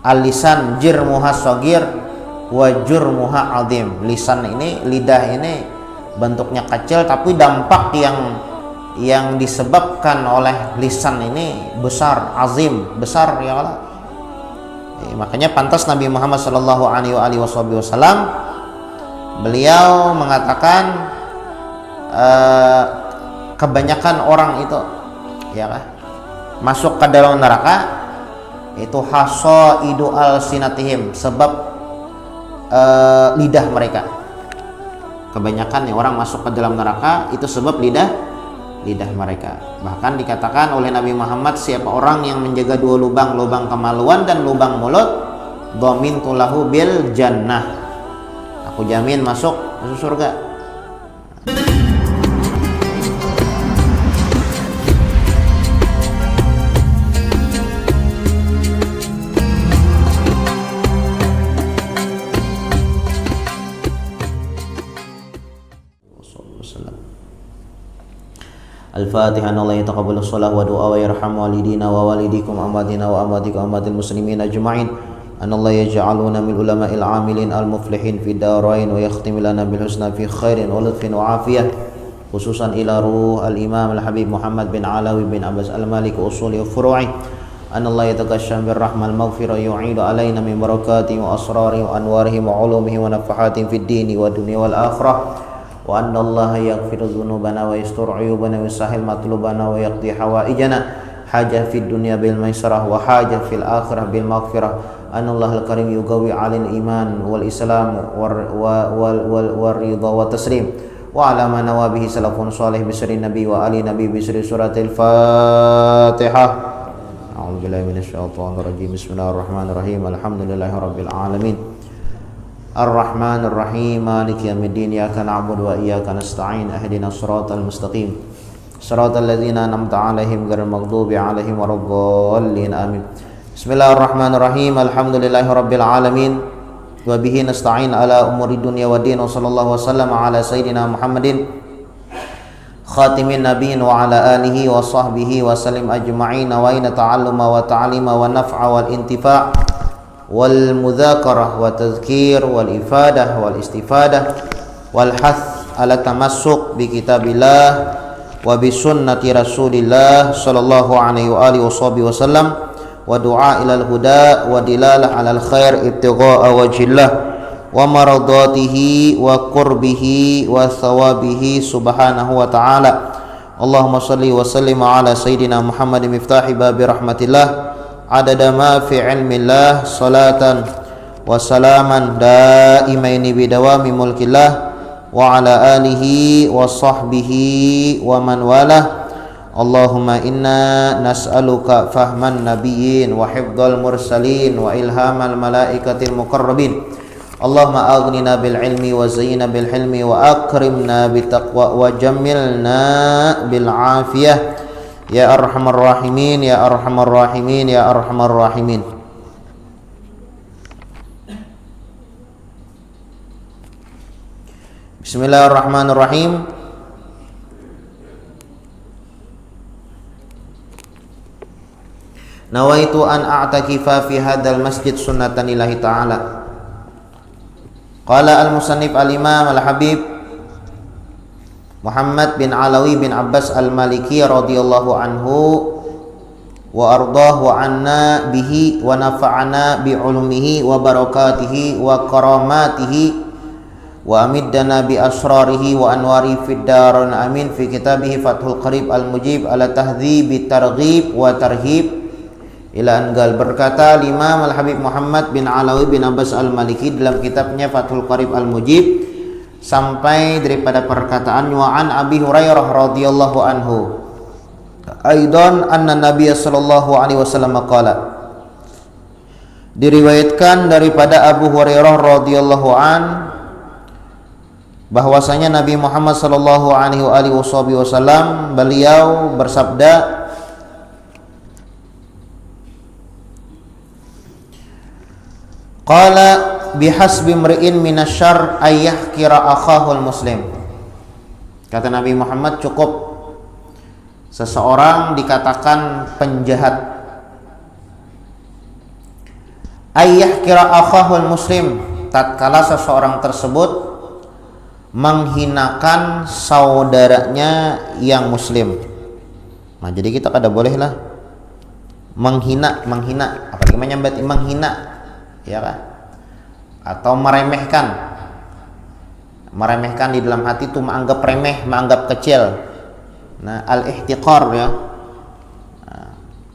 Al-lisan jirmuha shagir wa jurmuha azim. Lisan ini, lidah ini bentuknya kecil tapi dampak yang disebabkan oleh lisan ini besar, azim, besar ya Allah. Makanya pantas Nabi Muhammad sallallahu alaihi wasallam beliau mengatakan kebanyakan orang itu ya kan masuk ke dalam neraka itu hasaidu alsinatihim, sebab lidah mereka. Kebanyakan orang masuk ke dalam neraka itu sebab lidah mereka. Bahkan dikatakan oleh Nabi Muhammad, siapa orang yang menjaga dua lubang kemaluan dan lubang mulut, dhamintu lahu bil jannah, aku jamin masuk surga. Al-Fatihah. Allah yataqabbalu shalah wa du'a wa yarhamu walidina wa walidikum amadina wa amadikum amadil muslimin ajma'in. An Allah yaj'aluna min ulama'il amilin al-muflihin fi darain wa yakhtim lana bil husna fi khairin wa lutfin wa afiyah. Khususan ila ruh al-Imam al-Habib Muhammad bin Alawi bin Abbas al-Maliki usuli wa furu'i. An Allah yataghashsham bir rahmal maghfirah yu'idu alaina min barakatihi wa asrarihi wa anwarihi wa ulumihi wa nafahatih fid dini wa dunya wal akhirah. Wa anna Allah yaghfiru dhunubana wa yastur 'uyubana wa yusahhil matlubana wa yaqdi hawaijana hajah fid dunya bil maisarah wa hajah fil akhirah bil maghfirah. Anna Allah al-karim yuqawi 'alal iman wal islam wal ridha wa taslim wa 'ala ma nawabihi salafun salih bi sirri nabi wa ali nabi bi sirri suratil Fatihah. A'udzu billahi minasy syaithanir rajim. Bismillahirrahmanirrahim. Alhamdulillahirabbil alamin. Ar-Rahmanir Rahim, Maliki yaumiddin, iyyaka na'budu wa iyyaka nasta'in, ihdinas siratal mustaqim, siratal ladzina an'amta 'alaihim ghairil maghdubi 'alaihim waladdallin. Amin. Bismillahirrahmanirrahim. Alhamdulillahirabbil alamin wa bihi nasta'in ala umuri dunya waddin. Wa sallallahu wasallam ala sayyidina Muhammadin khatimin nabiyyin wa ala alihi wa sahbihi wa sallim ajma'in. Wa inna ta'alluma wa ta'lima wa naf'a wal intifa' wal mudzakarah wa tadhkir wal ifadah wal istifadah wal hath ala tamassuk bi kitabillah wa bi sunnati rasulillah sallallahu alaihi wa alihi wasallam wa du'a ilal huda wa dilalah alal khair ibtigha'a wajhillah wa maradatihi wa qurbihi wa thawabihi subhanahu wa ta'ala. Allahumma salli wa sallim ala sayyidina Muhammadin miftahi babi rahmatillah adada ma fi ilmillah salatan wa salaman daimaini bidawami mulkillah wa ala alihi wa sahbihi wa man walah. Allahumma inna nas'aluka fahman nabiyyin wa hifdzal mursalin wa ilhamal malaikatil muqarrabin. Allahumma aghnina bil ilmi wa zayyina bil hilmi wa akrimna bit taqwa wa jammilna bil afiyah. Ya arhamar rahimin, ya arhamar rahimin, ya arhamar rahimin. Bismillahirrahmanirrahim. Nawaitu an a'takifa fi hadzal masjid sunnatan lillahi ta'ala. Qala al-musannif al-imam al-habib Muhammad bin Alawi bin Abbas al-Maliki radhiyallahu anhu wa ardah wa anna bihi wa nafa'ana bi ulumihi wa barakatihi wa karamatihi wa amiddana bi asrarihi wa anwari fid darin amin fi kitabihi Fathul Qarib al-Mujib ala tahdhib targhib wa tarhib ila angal. Berkata Imam al-Habib Muhammad bin Alawi bin Abbas al-Maliki dalam kitabnya Fathul Qarib al-Mujib sampai daripada perkataan wa an Abi Hurairah radhiyallahu anhu aidan anna Nabiy sallallahu alaihi wasallam qala. Diriwayatkan daripada Abu Hurairah radhiyallahu an bahwasanya Nabi Muhammad sallallahu alaihi wasallam beliau bersabda, qala bihasbi mri'in minasyarr ayyahkira akhahul muslim. Kata Nabi Muhammad, cukup seseorang dikatakan penjahat Ayyah kira akhahul muslim, tatkala seseorang tersebut menghinakan saudaranya yang muslim. Nah, jadi kita kada boleh lah menghina, apalagi menyambat menghina, ya kan? Atau meremehkan di dalam hati itu menganggap remeh, menganggap kecil. Nah, al-ihtiqar ya,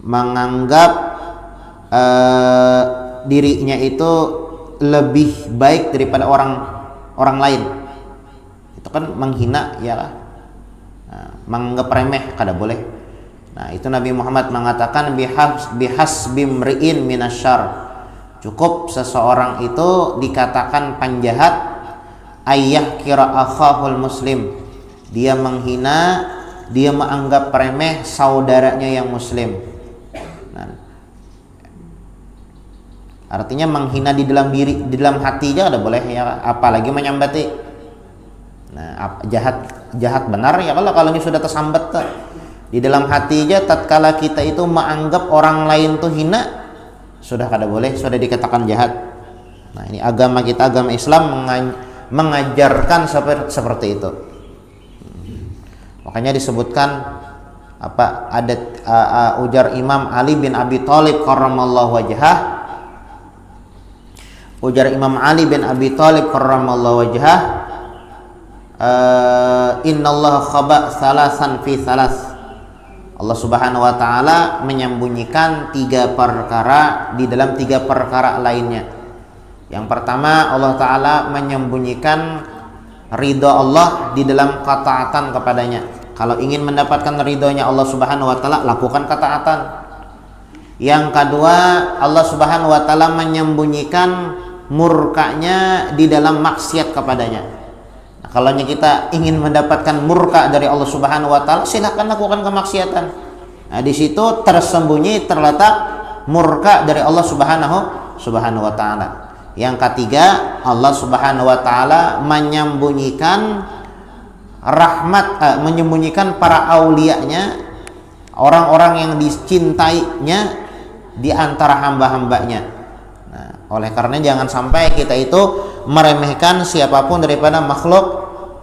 menganggap dirinya itu lebih baik daripada orang lain. Itu kan menghina, ya kan? Menganggap remeh, kada boleh. Nah, itu Nabi Muhammad mengatakan bihasbi mri'in minasyarr, cukup seseorang itu dikatakan penjahat, ayyah kira akhahul muslim, dia menghina, dia menganggap remeh saudaranya yang muslim. Nah, artinya menghina di dalam diri, di dalam hati aja ada boleh, ya, apalagi menyambati. Nah, jahat benar ya kalau ini sudah tersambat di dalam hati aja, tatkala kita itu menganggap orang lain tuh hina, sudah kada boleh, sudah dikatakan jahat. Nah, ini agama kita, agama Islam mengajarkan seperti itu. Makanya disebutkan apa, ada ujar Imam Ali bin Abi Thalib karramallahu wajhah, ujar Imam Ali bin Abi Thalib karramallahu wajhah, innallaha khaba salasan fi salas, Allah Subhanahu wa taala menyembunyikan 3 perkara di dalam 3 perkara lainnya. Yang pertama, Allah taala menyembunyikan ridha Allah di dalam ketaatan kepadanya. Kalau ingin mendapatkan ridhonya Allah Subhanahu wa taala, lakukan ketaatan. Yang kedua, Allah Subhanahu wa taala menyembunyikan murkanya di dalam maksiat kepadanya. Nah, kalau kita ingin mendapatkan murka dari Allah Subhanahu wa taala, silakan lakukan kemaksiatan. Nah, di situ tersembunyi, terletak murka dari Allah Subhanahu wa taala. Yang ketiga, Allah Subhanahu wa taala menyembunyikan rahmat, menyembunyikan para aulianya, orang-orang yang dicintainya di antara hamba-hambanya. Nah, oleh karena jangan sampai kita itu meremehkan siapapun daripada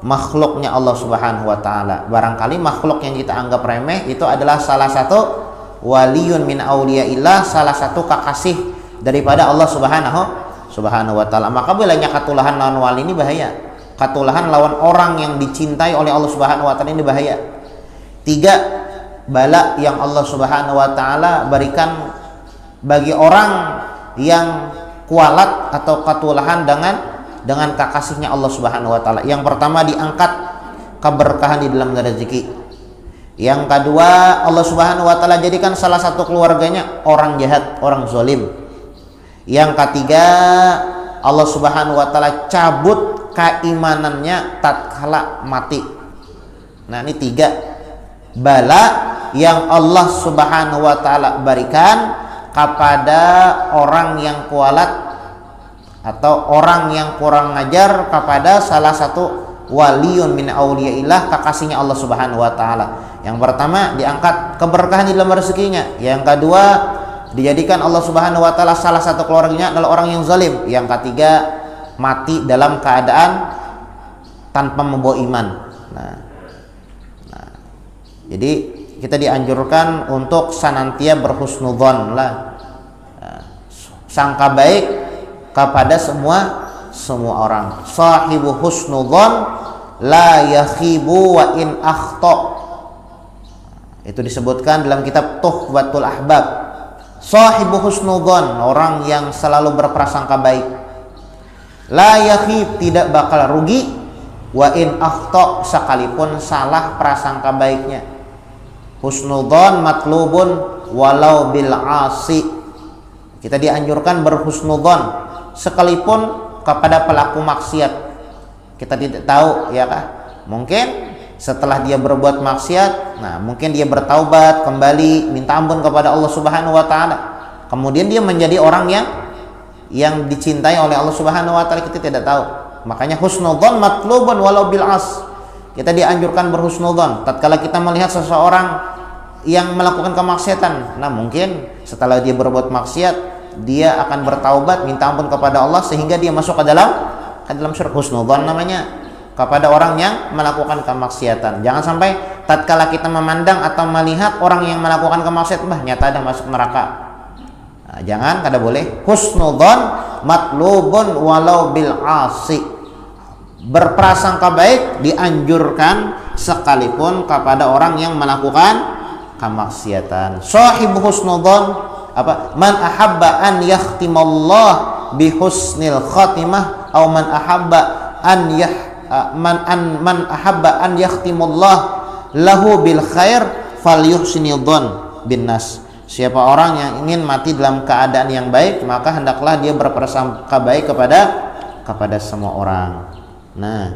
makhluknya Allah Subhanahu wa taala. Barangkali makhluk yang kita anggap remeh itu adalah salah satu waliyun min auliyaillah, salah satu kekasih daripada Allah Subhanahu wa taala. Maka bilanya katulahan lawan wali ini bahaya. Katulahan lawan orang yang dicintai oleh Allah Subhanahu wa taala ini bahaya. 3 bala yang Allah Subhanahu wa taala berikan bagi orang yang kualat atau katulahan dengan kekasihnya Allah Subhanahu wa taala. Yang pertama, diangkat keberkahan di dalam rezeki. Yang kedua, Allah Subhanahu wa taala jadikan salah satu keluarganya orang jahat, orang zalim. Yang ketiga, Allah Subhanahu wa taala cabut keimanannya tatkala mati. Nah, ini 3 bala yang Allah Subhanahu wa taala berikan kepada orang yang kualat atau orang yang kurang ngajar kepada salah satu waliyun min auliyaillah, kekasihnya Allah Subhanahu wa taala. Yang pertama, diangkat keberkahan di dalam rezekinya. Yang kedua, dijadikan Allah Subhanahu wa taala salah satu keluarganya adalah orang yang zalim. Yang ketiga, mati dalam keadaan tanpa membawa iman. Nah, jadi kita dianjurkan untuk senantiasa berhusnudzon lah, sangka baik kepada semua orang. Sahibu husnudzon la yakhibu wa in akhta. Itu disebutkan dalam kitab Tuhfatul Ahbab. Sahibu husnudzon, orang yang selalu berprasangka baik. La yakhib, tidak bakal rugi, wa in akhta, sekalipun salah prasangka baiknya. Husnudzon matlubun walau bil asi. Kita dianjurkan berhusnudzon sekalipun kepada pelaku maksiat. Kita tidak tahu, ya kah? Mungkin setelah dia berbuat maksiat, nah mungkin dia bertaubat kembali, minta ampun kepada Allah Subhanahu wa taala. Kemudian dia menjadi orang yang dicintai oleh Allah Subhanahu wa taala, kita tidak tahu. Makanya husnudzon matlubun walau bil as. Kita dianjurkan berhusnudzon tatkala kita melihat seseorang yang melakukan kemaksiatan. Nah, mungkin setelah dia berbuat maksiat, dia akan bertaubat, minta ampun kepada Allah sehingga dia masuk ke dalam syurga. Husnudzon namanya kepada orang yang melakukan kemaksiatan. Jangan sampai tatkala kita memandang atau melihat orang yang melakukan kemaksiatan, nyata ada masuk neraka. Nah, jangan, kada boleh. Husnudzon matlubun walau bil asi. Berprasangka baik dianjurkan sekalipun kepada orang yang melakukan kemaksiatan. Sahibu husnudzon apa? Man ahabba an yakhtimallah bi husnil khatimah atau man ahabba an yakhtimullah lahu bil khair falyuhsinidhon bin nas. Siapa orang yang ingin mati dalam keadaan yang baik, maka hendaklah dia berprasangka baik kepada semua orang. Nah,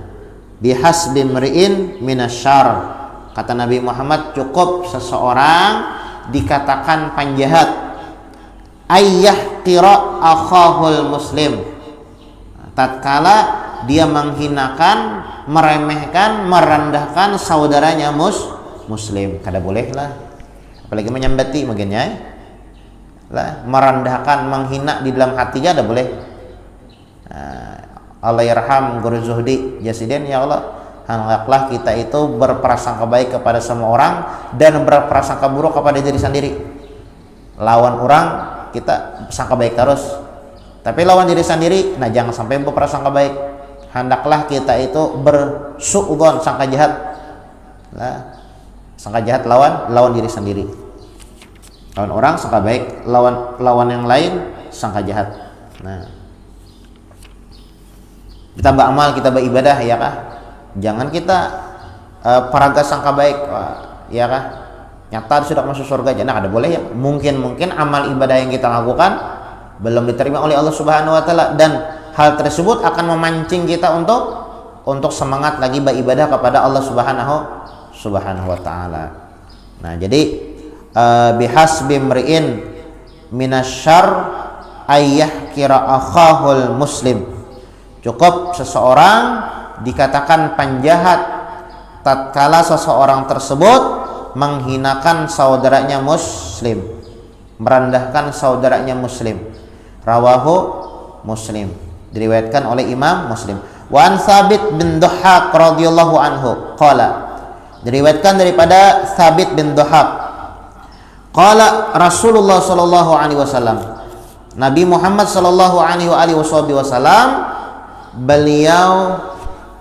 bihasbi mri'in minasyarr, kata Nabi Muhammad, cukup seseorang dikatakan penjahat, ayyah qira akhahul muslim, tatkala dia menghinakan, meremehkan, merendahkan saudaranya muslim. Kada boleh lah, apalagi menyambati bagiannya lah, merendahkan, menghina di dalam hatinya ada boleh. Allah yarham Guru Zuhdi Jasiden, ya Allah, hendaklah kita itu berprasangka baik kepada semua orang dan berprasangka buruk kepada diri sendiri. Lawan orang kita sangka baik terus, tapi lawan diri sendiri, nah jangan sampai berprasangka baik. Hendaklah kita itu bersuudzon, sangka jahat. Nah, sangka jahat lawan diri sendiri. Lawan orang sangka baik, lawan yang lain sangka jahat. Nah, kita beramal, kita beribadah, ya kah? Jangan kita peraga sangka baik, ya kah? Nyata sudah masuk surga, jangan, ada boleh ya. Mungkin amal ibadah yang kita lakukan belum diterima oleh Allah Subhanahu wa taala, dan hal tersebut akan memancing kita untuk semangat lagi beribadah kepada Allah Subhanahu wa taala. Nah, jadi bihasbi mri'in minasyarr ayyah kira akhahul muslim. Cukup seseorang dikatakan penjahat tatkala seseorang tersebut menghinakan saudaranya muslim, merendahkan saudaranya muslim. Rawahu Muslim, diriwayatkan oleh Imam Muslim. Wa an Tsabit bin Dhahhak radhiyallahu anhu qala, diriwayatkan daripada Tsabit bin Dhahhak, qala Rasulullah sallallahu alaihi wasallam, Nabi Muhammad sallallahu alaihi wasallam beliau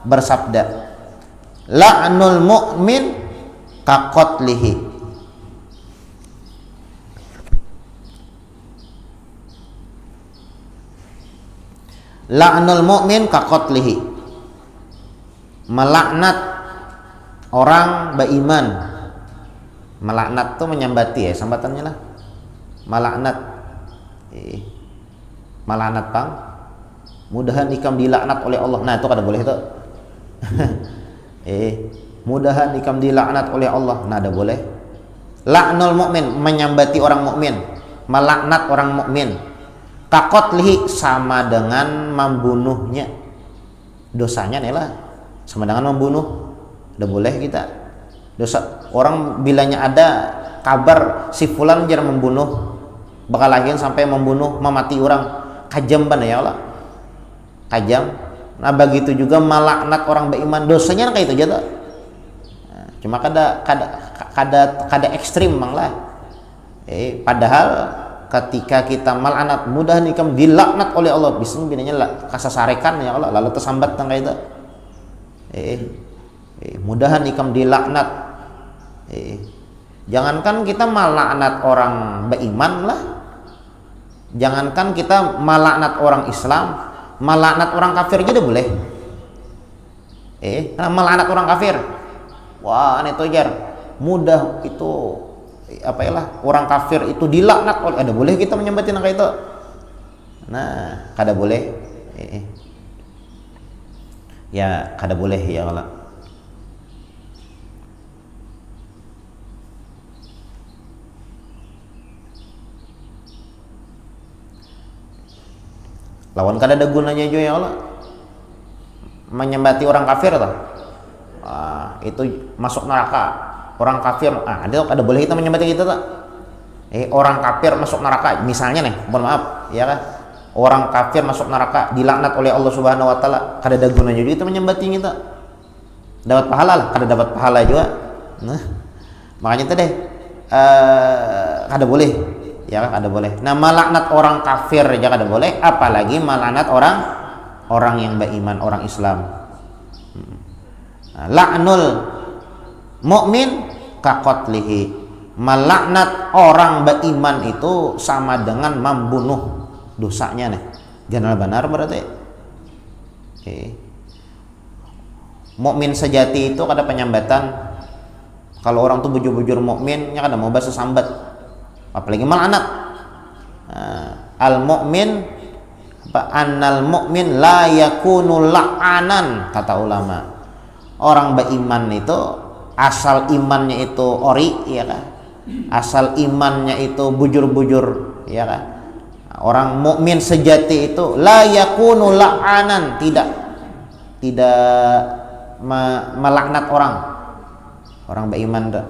bersabda, la'nul mu'min kaqatlihi, la'nul mu'min kaqatlihi, melaknat orang beriman. Melaknat tuh menyambati ya, sambatannya lah. Melaknat, melaknat pang, mudahan ikam dilaknat oleh Allah. Nah, itu kada boleh itu. Mudahan ikam dilaknat oleh Allah. Nah, ada boleh. La'nul mu'min, menyambati orang mukmin, melaknat orang mukmin. Kaqatlihi, sama dengan membunuhnya. Dosanya nih lah, sama dengan membunuh. Ada boleh kita. Dosa orang bilanya ada kabar si fulan jarang membunuh, bakal lagi sampai membunuh, memati orang, kajam ban ya Allah. Kajam. Nah, begitu juga melaknat orang beriman, dosanya kayak itu aja tuh. Nah, cuma kada ekstrim mang lah. Padahal ketika kita melaknat, mudah nikam dilaknat oleh Allah, bising binanya lah kasasarekan ya Allah, lalu tersambat tang kayak itu. Mudahan ikam dilaknat. Jangankan kita melaknat orang beriman lah, jangankan kita melaknat orang Islam, melaknat orang kafir juga boleh. Melaknat orang kafir, wah ini tojar mudah itu apa ya lah, orang kafir itu dilaknat oleh, ada boleh kita menyambatin kayak itu. Nah, kada boleh. Ya kada boleh ya Allah. Lawan kada ada gunanya juga ya Allah menyembati orang kafir tuh. Itu masuk neraka orang kafir. Ada boleh kita menyembati kita tuh. Orang kafir masuk neraka misalnya nih, mohon maaf, ya kan? Orang kafir masuk neraka dilaknat oleh Allah Subhanahu wa taala, kada ada gunanya juga itu menyembah kita. Dapat pahala lah, kada dapat pahala juga. Nah, makanya itu deh kada boleh, ya kada boleh. Nah, melaknat orang kafir aja kada boleh, apalagi melaknat orang yang beriman, orang Islam. Nah, la'nul mukmin kaqatlihi. Melaknat orang beriman itu sama dengan membunuh dosanya nih. Jangan benar berarti. Mukmin sejati itu kada penyambatan. Kalau orang tuh bujur-bujur mukmin, nya kada mau bahasa sambat. Apalagi melaknat. Al mukmin annal mukmin la yakunu la'anan, kata ulama. Orang beriman itu asal imannya itu ori, ya kan? Asal imannya itu bujur-bujur, ya kan? Orang mukmin sejati itu la yakunu la'anan, tidak melaknat orang beriman tuh.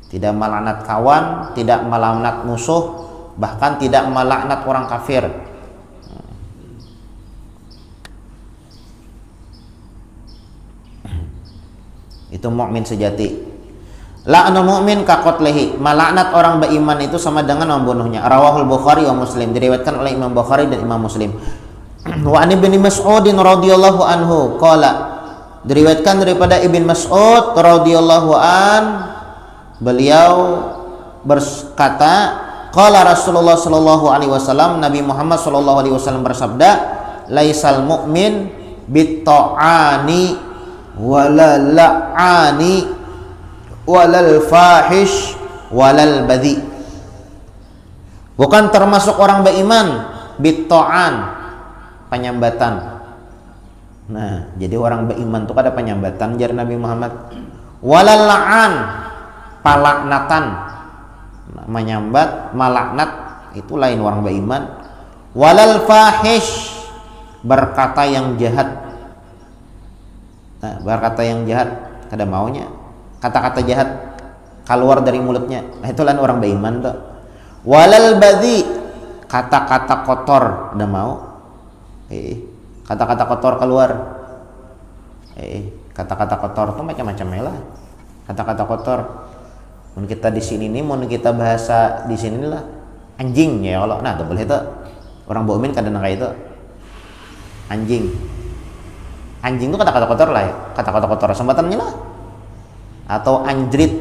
Tidak melaknat kawan, tidak melaknat musuh, bahkan tidak melaknat orang kafir. Itu mukmin sejati. La'nul mu'min kaqatlihi. Melaknat orang beriman itu sama dengan membunuhnya. Rawahul Bukhari wa Muslim, diriwayatkan oleh Imam Bukhari dan Imam Muslim. Wa an Ibnu Mas'ud radhiyallahu anhu qala, diriwayatkan daripada Ibnu Mas'ud radhiyallahu an, beliau berkata, qala Rasulullah sallallahu alaihi wasallam, Nabi Muhammad sallallahu alaihi wasallam bersabda, laisal mu'min bit-ta'ani wala la'ani walal fahish walal badhi. Bukan termasuk orang beriman bit-ta'an, penyambatan. Nah, jadi orang beriman itu ada penyambatan jar Nabi Muhammad. Walal la'an, palaknatan. Nah, menyambat, malaknat itu lain orang beriman. Walal fahish, berkata yang jahat. Nah, berkata yang jahat, kada maunya kata-kata jahat keluar dari mulutnya. Nah, itu lain orang beriman tuh. Walal badhi, kata-kata kotor, kada mau. Kata-kata kotor keluar. Kata-kata kotor tuh macam-macam lah. Kata-kata kotor. Mun kita di sini nih, mun kita bahasa di sini lah anjing ya Allah. Nah, tuh boleh tuh. Orang mukmin kada nang itu. Anjing. Anjing itu kata-kata kotor lah ya. Kata-kata kotor sembatannya lah. Atau anjrit.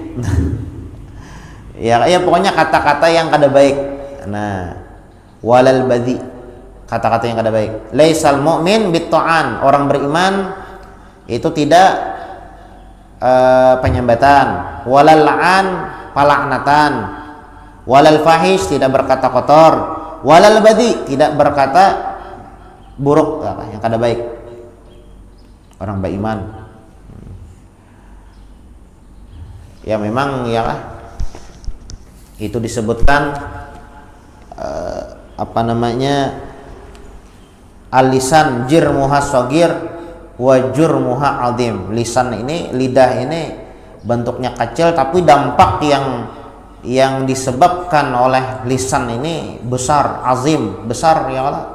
ya pokoknya kata-kata yang kada baik. Nah, walal badhi, kata-kata yang kada baik. Laisal mu'min bit-ta'an, orang beriman itu tidak penyambatan. Walal la'an, palaknatan. Walal fahish, tidak berkata kotor. Walal badhi, tidak berkata buruk, yang kada baik. Orang beriman ya memang ya itu disebutkan apa namanya, al-lisan jirmuha shagir wa jurmuha azim. Lisan ini, lidah ini bentuknya kecil tapi dampak yang disebabkan oleh lisan ini besar, azim, besar ya Allah.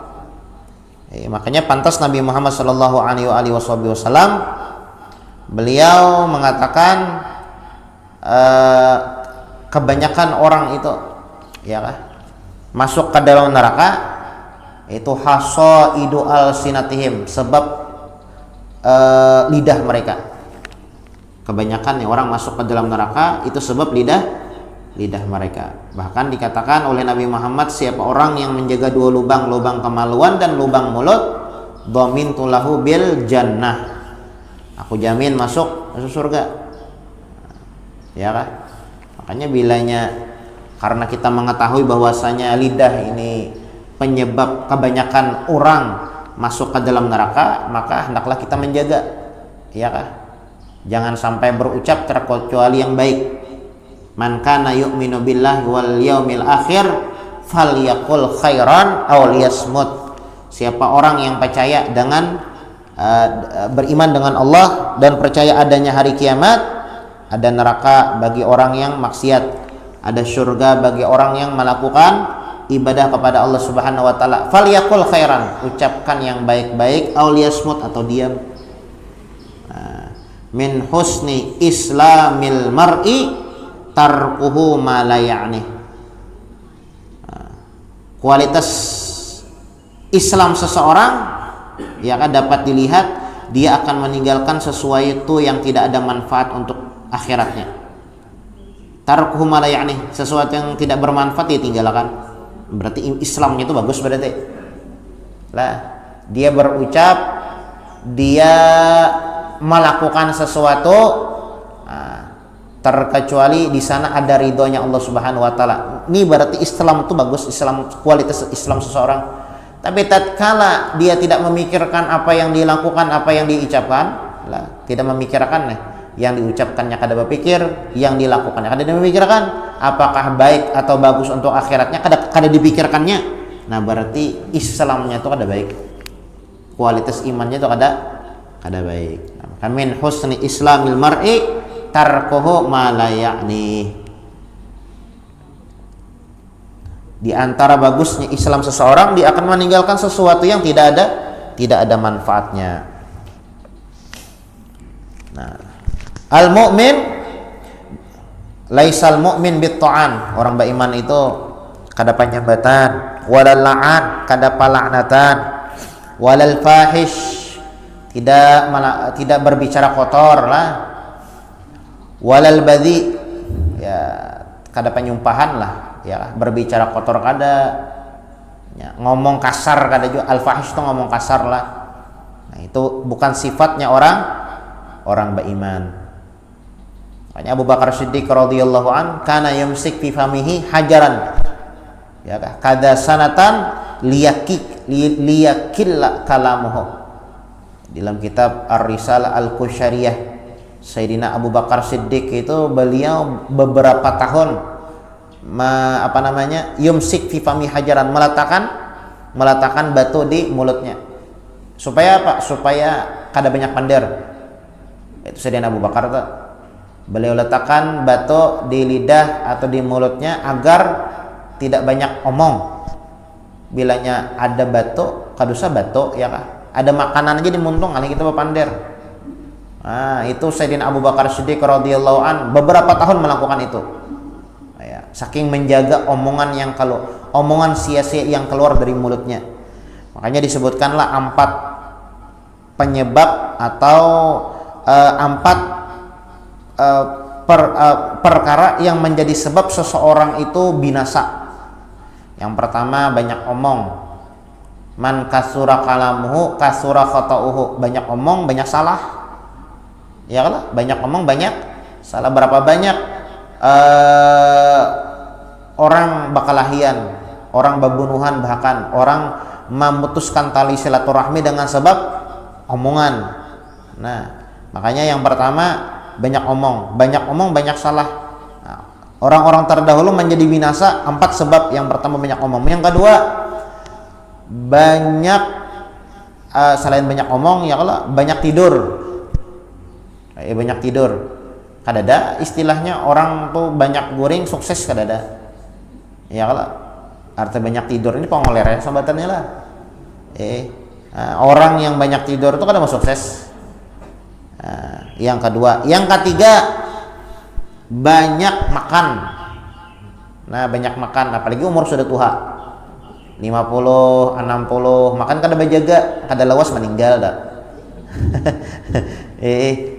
Makanya pantas Nabi Muhammad sallallahu alaihi wasallam beliau mengatakan kebanyakan orang itu ya kan masuk ke dalam neraka itu hasaidu alsinatihim, sebab lidah mereka. Kebanyakan orang masuk ke dalam neraka itu sebab lidah mereka. Bahkan dikatakan oleh Nabi Muhammad, siapa orang yang menjaga dua lubang kemaluan dan lubang mulut, dhamintu lahu bil jannah, aku jamin masuk surga. Ya kan? Makanya karena kita mengetahui bahwasanya lidah ini penyebab kebanyakan orang masuk ke dalam neraka, maka hendaklah kita menjaga. Ya kan? Jangan sampai berucap terkecuali yang baik. Man kana yu'minu billahi wal yaumil akhir falyaqul khairan aw liyasmut. Siapa orang yang percaya dengan beriman dengan Allah dan percaya adanya hari kiamat, ada neraka bagi orang yang maksiat, ada surga bagi orang yang melakukan ibadah kepada Allah Subhanahu wa taala, falyaqul khairan, ucapkan yang baik-baik, aw liyasmut, atau diam. Min husni islamil mar'i tarkuhu ma la ya'ni. Kualitas Islam seseorang ya kan dapat dilihat dia akan meninggalkan sesuatu yang tidak ada manfaat untuk akhiratnya. Tarkuhu ma la ya'ni, sesuatu yang tidak bermanfaat dia tinggalkan. Berarti Islamnya itu bagus berarti. Lah, dia berucap, dia melakukan sesuatu terkecuali di sana ada ridhonya Allah Subhanahu wa taala. Ini berarti Islam itu bagus, Islam, kualitas Islam seseorang. Tapi tatkala dia tidak memikirkan apa yang dilakukan, apa yang diucapkan, lah, tidak memikirkan yang diucapkannya kada berpikir, yang dilakukannya kada memikirkan, apakah baik atau bagus untuk akhiratnya kada dipikirkannya. Nah, berarti Islamnya itu kada baik. Kualitas imannya itu kada baik. Min husni islamil mar'i tarkuhu ma la ya'ni. Di antara bagusnya Islam seseorang, dia akan meninggalkan sesuatu yang tidak ada manfaatnya. Nah, al-mu'min laisal mu'min bit-ta'an. Orang beriman itu kada penyambatan, walal la'an, kada palaknatan, walal fahish, tidak berbicara kotor lah, walal badhi, ya kada penyumpahan lah, ya berbicara kotor kada, ya, ngomong kasar kada juga. Al fahish itu ngomong kasar lah. Nah, itu bukan sifatnya orang beriman. Makanya Abu Bakar Siddiq radhiyallahu an kana yumsik fi famihi hajaran, ya kada sanatan liyakil kalamuhu. Dalam kitab Ar-Risalah Al-Qusyariyah, Sayyidina Abu Bakar Siddiq itu beliau beberapa tahun yumsik fi fami hajaran, meletakkan batu di mulutnya. Supaya apa? Supaya kada banyak pander. Itu Sayyidina Abu Bakar tuh. Beliau letakkan batu di lidah atau di mulutnya agar tidak banyak omong. Bilanya ada batu, kadusa batu, ya kah? Ada makanan aja dimuntung kali kita berpander. Nah, itu Sayyidina Abu Bakar Siddiq radhiyallahu an beberapa tahun melakukan itu. Ya, saking menjaga omongan sia-sia yang keluar dari mulutnya. Makanya disebutkanlah 4 penyebab atau 4 perkara yang menjadi sebab seseorang itu binasa. Yang pertama, banyak omong. Man kasura kalamuhu kasura khata'uhu. Banyak omong banyak salah, ya kan? Banyak omong banyak salah. Berapa banyak orang bakalahian, orang babunuhan, bahkan orang memutuskan tali silaturahmi dengan sebab omongan. Nah, makanya yang pertama banyak omong banyak salah. Nah, orang-orang terdahulu menjadi binasa 4 sebab. Yang pertama banyak omong. Yang kedua banyak selain banyak omong, ya kalau banyak tidur. Banyak tidur. Kadada istilahnya orang tuh banyak goreng sukses kadada. Ya kalau arti banyak tidur ini pengoler ya sambatannya lah. Orang yang banyak tidur itu kadang mau sukses. Yang kedua, yang ketiga banyak makan. Nah, banyak makan apalagi umur sudah tua. 50, 60, makan kada bajaga, kada lawas meninggal dah.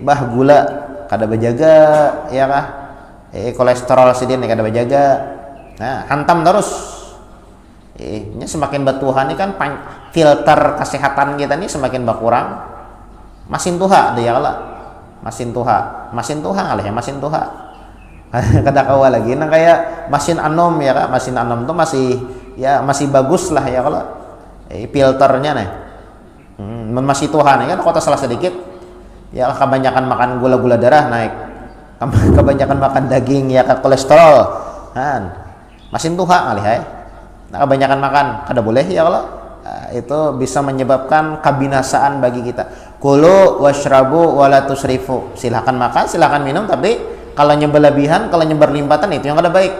Bah gula kada bajaga, ya kah? Kolesterol sidin kada bajaga. Nah, hantam terus. Ini semakin batuhan ini kan filter kesehatan kita ini semakin berkurang. Masin tuha dia kala. Masin tuha kali ya, masin tuha. Kada kawa lagi nah kayak masin anom, ya kah? Masin anom tuh masih bagus lah, ya kalau filternya nih masih Tuhan kan kota salah sedikit ya, kebanyakan makan gula-gula darah naik, kebanyakan makan daging ya kolesterol kan masin Tuhan kali ya. Nah, kebanyakan makan kada boleh, ya kalau itu bisa menyebabkan kabinasaan bagi kita. Kulu washrabu wala tusrifu, silakan makan silakan minum, tapi kalau berlebihan, kalau berlimpatan itu yang kada baik.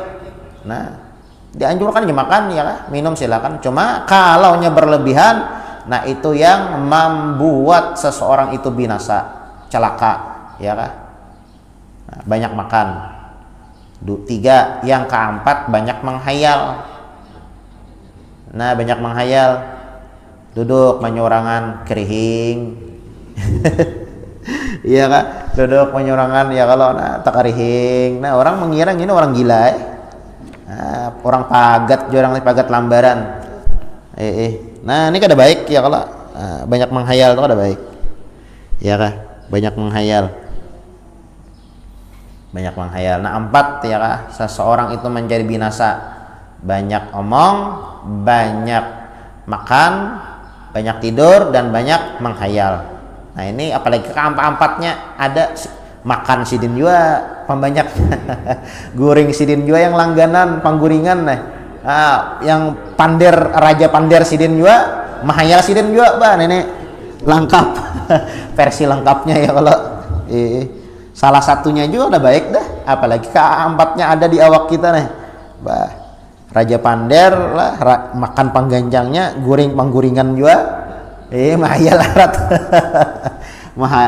Nah, Dianjurkan aja makan ya kan, minum silakan. Cuma kalau nya berlebihan, nah itu yang membuat seseorang itu binasa, celaka, ya kan? Nah, banyak makan. 3, yang keempat banyak menghayal. Nah, banyak menghayal, duduk menyurangan kerihing. Iya kan? Duduk menyurangan ya kalau tak kerihing. Nah, orang mengira ini orang gila ya. Nah, orang pagat, orang pagat lambaran. Nah, ini kada baik ya kalau banyak menghayal itu kada baik. Ya kah? Banyak menghayal. Banyak menghayal. Nah, 4 ya kah? Seseorang itu menjadi binasa. Banyak omong, banyak makan, banyak tidur, dan banyak menghayal. Nah, ini apalagi keempat-empatnya ada makan sidin juga pembanyak. Goreng sidin juga yang langganan pangguringan yang pandir raja pandir sidin juga, mahayal sidin juga nenek lengkap. Versi lengkapnya ya kalau salah satunya juga udah baik dah, apalagi keempatnya ada di awak kita nih. Raja pandir lah, makan pangganjangnya, goreng pangguringan juga. Mahayal harat.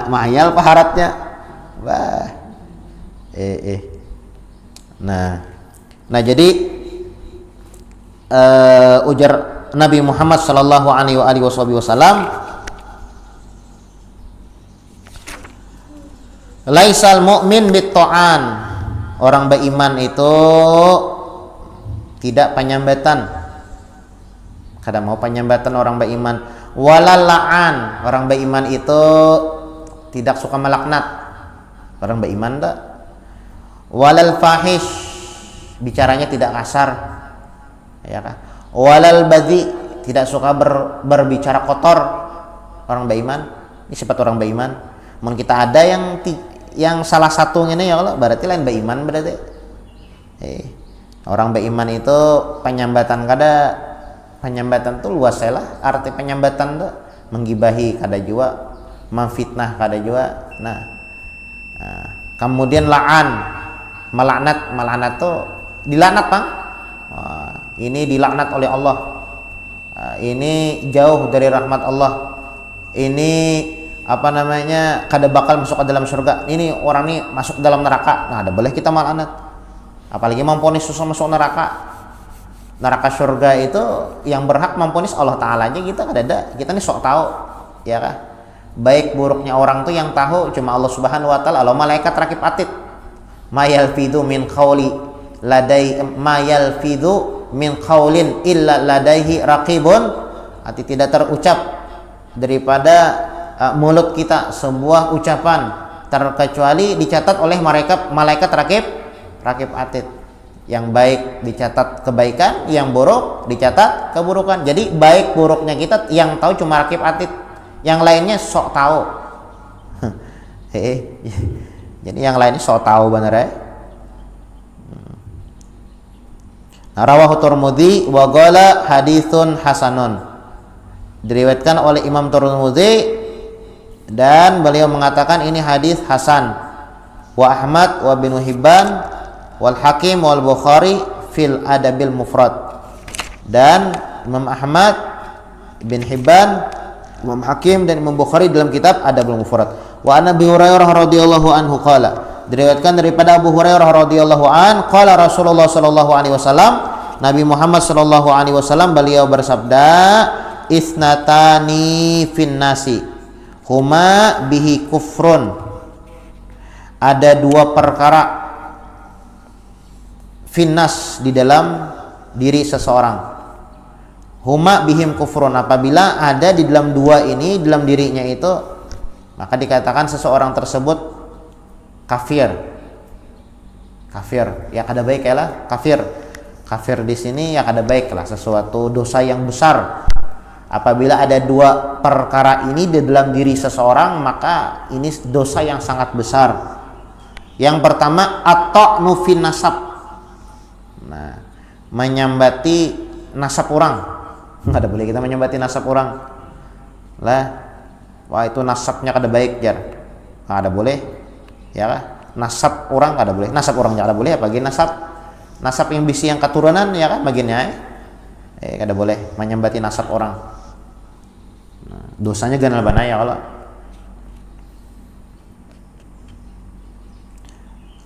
Mahayal paharatnya. Nah jadi ujar Nabi Muhammad sallallahu alaihi wasallam, laisal mu'min bit-ta'an, orang beriman itu tidak penyambatan, kada mau penyambatan orang beriman. Walal la'an, orang beriman itu tidak suka melaknat, orang beriman tak. Walal fahish, bicaranya tidak kasar, ya kan. Walal badhi, tidak suka berbicara kotor, orang beriman. Ini sifat orang beriman. Mun kita ada yang salah satunya ini ya Allah, berarti lain beriman berarti. Orang beriman itu penyambatan penyambatan tuh luas lah. Arti penyambatan tuh menggibahi kada jua, memfitnah kada jua. Nah, kemudian la'an, melaknat tuh dilaknat bang. Ini dilaknat oleh Allah. Ini jauh dari rahmat Allah. Ini kada bakal masuk ke dalam surga. Ini orang ini masuk ke dalam neraka. Nah, ada boleh kita melaknat. Apalagi memponis susah masuk neraka. Neraka surga itu yang berhak memponis Allah Ta'ala aja, kita kada ada. Kita nih sok tahu, ya kan? Baik buruknya orang tuh yang tahu cuma Allah Subhanahu wa taala. Allah malaikat rakib atid. Ma yalfidhu min qaulin illa ladaihi raqibun. Arti tidak terucap daripada mulut kita sebuah ucapan terkecuali dicatat oleh malaikat rakib atid. Yang baik dicatat kebaikan, yang buruk dicatat keburukan. Jadi baik buruknya kita yang tahu cuma rakib atid, yang lainnya sok tahu. Jadi yang lainnya sok tahu bener ya. Nah, rawahu Tirmidzi wa qala haditsun hasanun. Diriwayatkan oleh Imam Tirmidzi dan beliau mengatakan ini hadis hasan. Wa Ahmad wa Ibnu Hibban wal Hakim wal Bukhari fil Adabil Mufrad. Dan Imam Ahmad, Ibn Hibban, Imam Hakim dan Imam Bukhari dalam kitab Adabul Mufrad. Wa Nabi Hurairah radhiyallahu anhu qala, diriwayatkan daripada Abu Hurairah radhiyallahu an, qala Rasulullah sallallahu alaihi wasallam, Nabi Muhammad sallallahu alaihi wasallam beliau bersabda, isnatani fin nasi huma bihi kufrun. Ada 2 perkara finnas di dalam diri seseorang. Huma bihim kufrun, apabila ada di dalam 2 ini dalam dirinya itu, maka dikatakan seseorang tersebut kafir. Ya kada baik ya lah, kafir di sini ya kada baik lah, sesuatu dosa yang besar. Apabila ada 2 perkara ini di dalam diri seseorang, maka ini dosa yang sangat besar. Yang pertama, at-ta'nu fin nasab. Nah, menyambati nasab orang. Nggak ada boleh kita menyambati nasab orang lah. Wah, itu nasabnya kada baik jar, nggak ada boleh ya kan? Nasab orang kada boleh, nasab orang kada boleh, apalagi nasab nasab yang bisi yang keturunan ya kan bagiannya kada boleh menyembati nasab orang. Nah, dosanya ganal bana ya kalau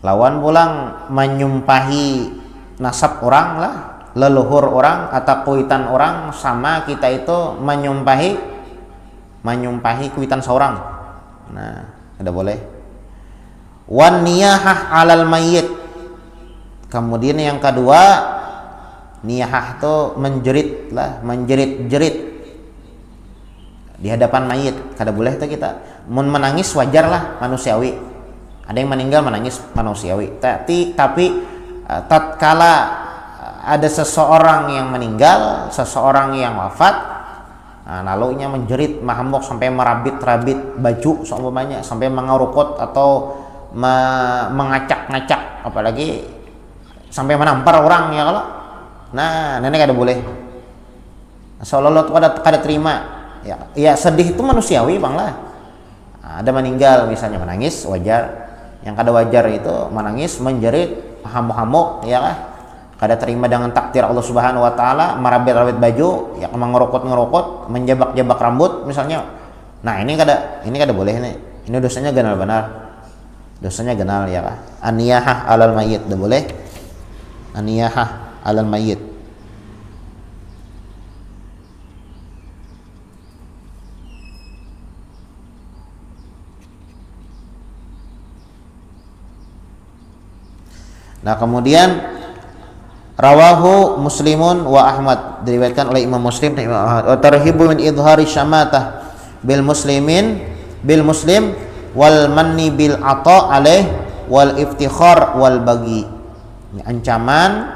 lawan pulang menyumpahi nasab orang lah, leluhur orang atau kuitan orang, sama kita itu menyumpahi kuitan seorang. Nah, kada boleh. Wan niyahah alal mayyit. Kemudian yang kedua, niyahah itu menjerit-jerit di hadapan mayit. Kada boleh itu kita. Menangis wajar lah, manusiawi. Ada yang meninggal menangis manusiawi. Tapi tatkala ada seseorang yang meninggal, seseorang yang wafat, lalunya menjerit mahamuk sampai merabit-rabit baju seumpamanya, sampai mengerukut atau mengacak-ngacak, apalagi sampai menampar orang ya kalau. Nah, nenek kada boleh. Seolah-olah kada terima. Ya sedih itu manusiawi bang lah. Ada meninggal misalnya menangis wajar. Yang kada wajar itu menangis, menjerit, hamuk-hamuk ya kan. Kada terima dengan takdir Allah Subhanahu wa taala, merabit-rabit baju, ya mengerokot-ngerokot, menjebak-jebak rambut misalnya. Nah, ini kada boleh nih. Ini dosanya ganal benar. Dosanya ganal ya kan. Aniyahah alal mayyit dah boleh. Aniyahah alal mayyit. Nah, kemudian rawahu Muslimun wa Ahmad, diriwayatkan oleh Imam Muslim dan Imam Ahmad. Wa tarhibu min idhari syamatah bil muslim wal manni bil ata alaih wal iftikhar wal bagi. Ini ancaman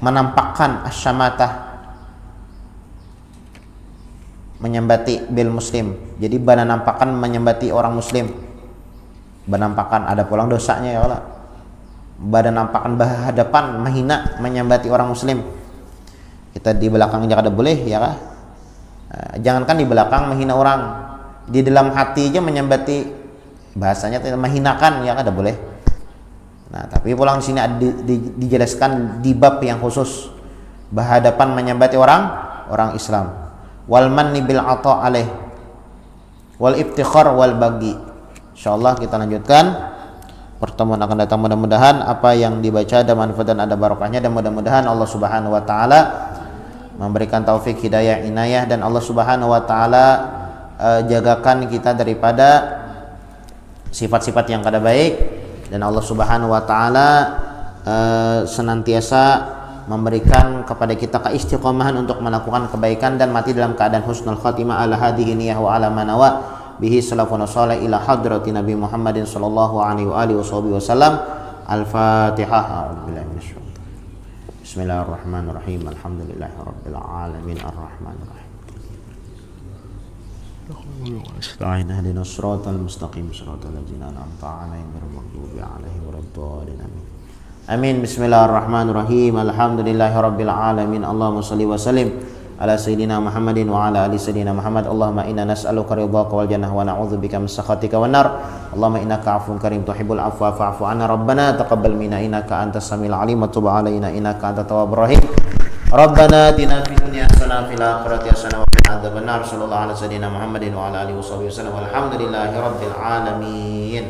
menampakkan asyamatah, menyembati bil muslim. Jadi bana nampakkan menyembati orang muslim. Banampakan ada pulang dosanya ya Allah. Badan nampakan berhadapan menghina menyembati orang muslim. Kita di belakangnya kada boleh ya kah? Jangankan di belakang menghina orang, di dalam hati aja menyembati, bahasanya menghinakan ya kada boleh. Nah, tapi pulang sini dijelaskan di bab yang khusus berhadapan menyembati orang Islam. Wal manni bil ata alaih wal iftikhar wal bagi. Insyaallah kita lanjutkan pertemuan akan datang. Mudah-mudahan apa yang dibaca ada manfaat dan ada barokahnya, dan mudah-mudahan Allah Subhanahu wa taala memberikan taufik, hidayah, inayah, dan Allah Subhanahu wa taala jagakan kita daripada sifat-sifat yang kada baik, dan Allah Subhanahu wa taala senantiasa memberikan kepada kita keistiqomahan untuk melakukan kebaikan dan mati dalam keadaan husnul khatimah ala hadhihi niyyah wa ala manawa bihi salafun salih ila hadrati Nabi Muhammadin sallallahu alaihi wa alihi wasallam. Al-Fatihah. A'udzubillahi minasyaitonir. Bismillahirrahmanirrahim. Alhamdulillahirabbil alamin arrahmanir rahim. Ista'in ihdinas siratal mustaqim siratal ladzina an'amta 'alaihim ghairil maghdubi 'alaihim waladdallin. Amin. Bismillahirrahmanirrahim. Alhamdulillahirabbil alamin. Allahumma shalli wa sallim ala sayyidina Muhammadin wa ala ali sayyidina Muhammad. Allahumma inna nas'aluka ridhaka wal jannah wa na'udzubika min sakhatika wan nar. Allahumma innaka 'afuwun karim tuhibbul 'afwa fa'fu 'anna. Rabbana taqabbal minna innaka antas samiul 'alim wa tub 'alaina innaka antat tawwabur rahim. Rabbana atina fid dunya hasanah wa fil akhirati hasanah wa qina adzabannar. Sallallahu ala sayyidina Muhammadin wa ala alihi wasallam. Walhamdulillahi rabbil alamin.